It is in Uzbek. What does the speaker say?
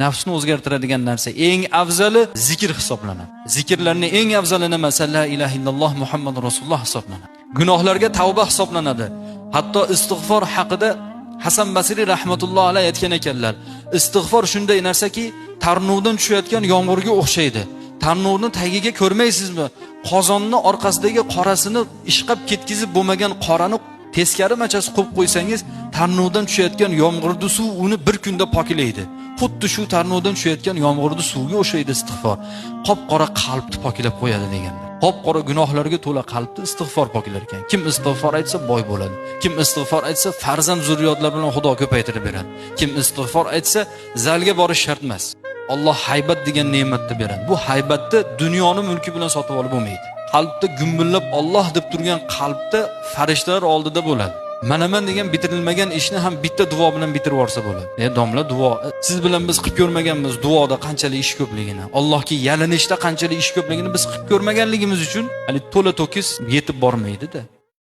nafsni o'zgartiradigan narsa, eng afzali zikr hisoblanadi. Zikrlarning eng afzali nima? La ilaha illalloh Muhammadur rasululloh hisoblanadi. Gunohlarga tavba hisoblanadi. Hatto istig'for haqida Hasan Basri rahmatulloh alayhi aytgan ekanlar. Istig'for shunday narsaki, tarnuvdan tushayotgan yomg'irga o'xshaydi. Tarnuvni tagiga ko'rmaysizmi? Qozonni orqasidagi qorasini ishqab ketkizib bo'lmagan qorani teskari machasi qo'yib qo'ysangiz, tarnuvdan tushayotgan yomg'irning suv uni bir kunda poklaydi. Xuddi shu tarnuvdan tushayotgan yomg'irning suviga o'xshaydi istig'for. Qop-qora qalbni poklab qo'yadi deganlar. Qop-qora gunohlarga to'la qalbni istig'for poklar ekan. Kim istig'for aytsa boy bo'ladi. Kim istig'for aytsa farzand zurriyotlar bilan Xudo ko'paytirib beradi. Kim istig'for aytsa zalga borish shart emas. Alloh haybat degan ne'matni beradi. Bu haybatni dunyoni mulki bilan sotib olib bo'lmaydi. Qalbda gumbullab Alloh deb turgan qalbda farishtalar oldida bo'ladi. Mana men degan bitirilmagan ishni ham bitta duo bilan bitirib yorsa bo'ladi. Domla duo. Siz bilan biz qilib ko'rmaganmiz duoda qanchalik ish ko'pligini, Allohga yalinishda qanchalik ish ko'pligini biz qilib ko'rmaganligimiz uchun to'la to'kis yetib bormaydi-da.